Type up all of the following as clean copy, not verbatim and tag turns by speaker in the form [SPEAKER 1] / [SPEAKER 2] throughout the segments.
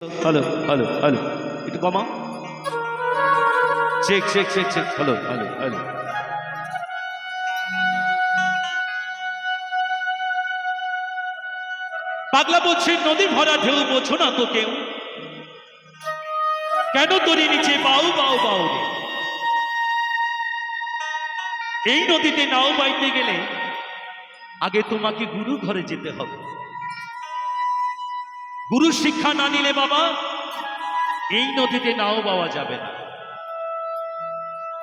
[SPEAKER 1] Hello hello hello, একটু কমা। Check check check check, hello hello hello. পাগলা বলছে নদী ভরা ঢেউ বোঝো না তো কেউ, কেন তোর নিচে বাউ বাউ বাউ রে। এই নদীতে নাও বাইতে গেলে আগে তোমাকে গুরু ঘরে যেতে হবে। গুরু শিক্ষা না নিলে বাবা এই নদীতে নাও বাওয়া যাবে না।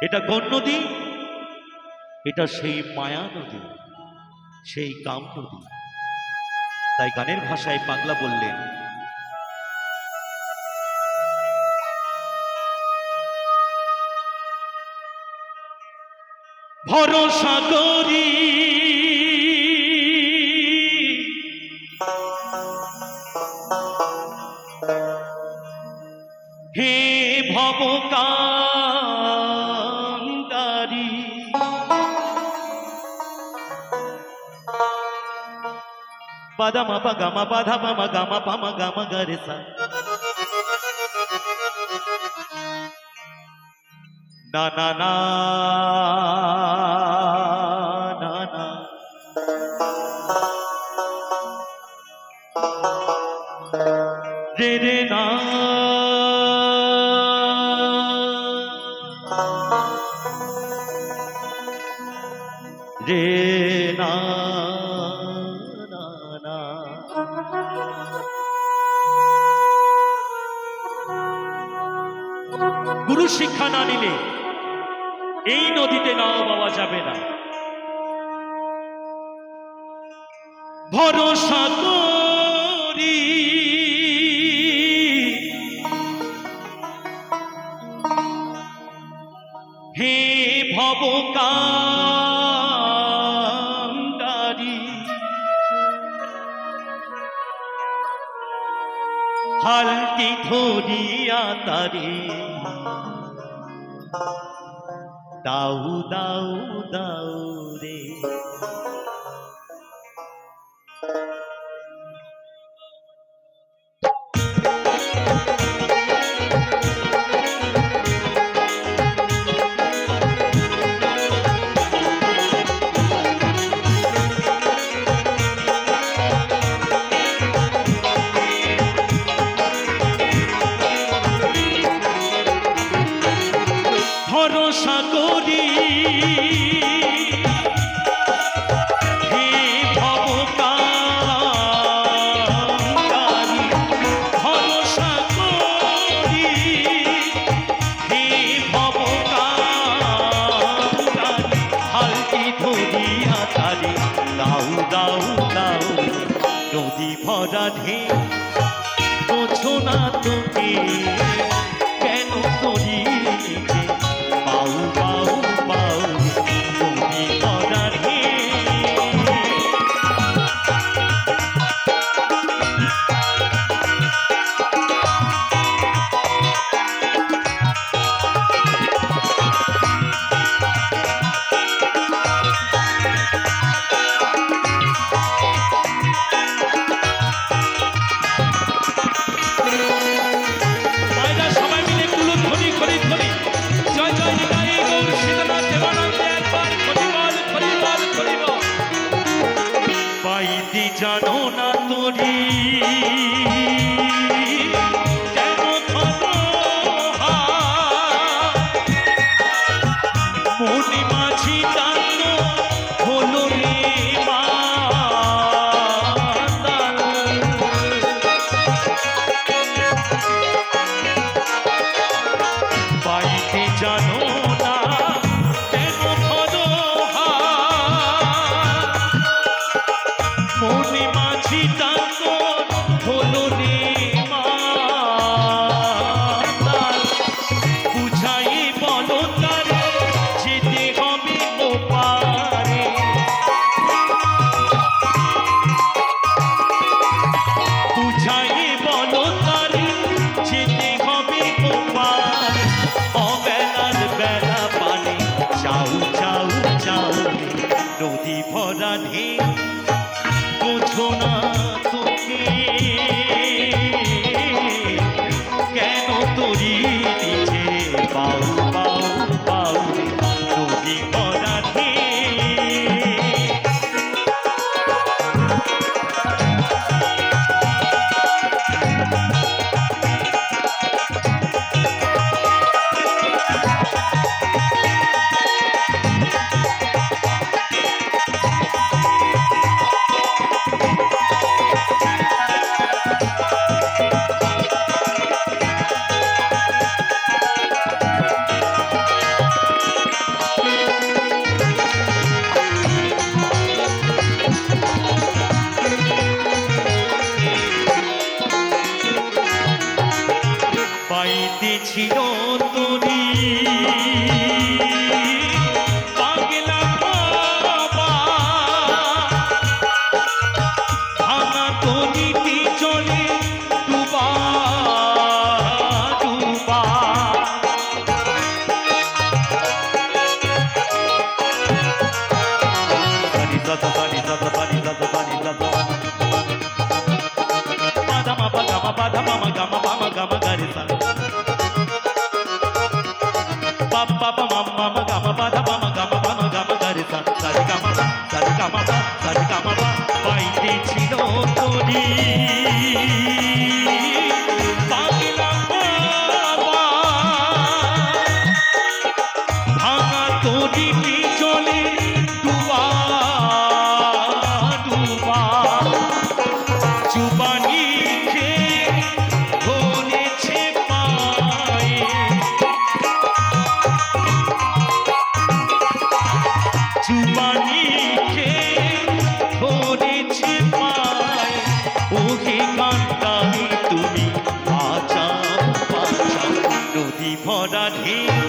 [SPEAKER 1] এটা কোন নদী? এটা সেই মায়া নদী, সেই কাম নদী। তাই গানের ভাষায় পাগলা বললেন, ভরসা করি হে ভবকান্তারি, বাদামা পাগামা বাধা পামা গামা পামা গামা গারেসা, না না না না না, রে রে না, রে না না না। গুরু শিক্ষা না নিলে এই নদীতে নাও পাওয়া যাবে না। ভরসা করি হে ভবকান্তারি, হালটি ধরিয়া তারে দাউ দাউ দাউ রে। ভরসা করি হে ভবকান্তারি, ভরসা করি হে ভবকান্তারি, হালটি ধরিয়া তারে দাউ দাউ দাউ। নদী ভরা ঢেউ বোঝো না তোকে, কেন করি বাউ বাউ বাউ, নদী ভরা ঢেউ। সবাই ছিল তরি পাগলা বাবা ভাঙা তরিটি চলে ডুবা ডুবা পানি দাদা পানি দাদা পানি দাদা পানি দাদা Padama padama padama gama mama gama garisa Papa mama gama padama gama mama gama garisa sari gama paite chilo tori pagla baba bhanga tori ti chole duba duba চুবানি খেয়ে ধরেছে পায়ে চুবানি খেয়ে ধরেছে পায়ে ওহে কান্তাই তুমি বাঁচাও বাঁচাও নদী ভরা ঢেউ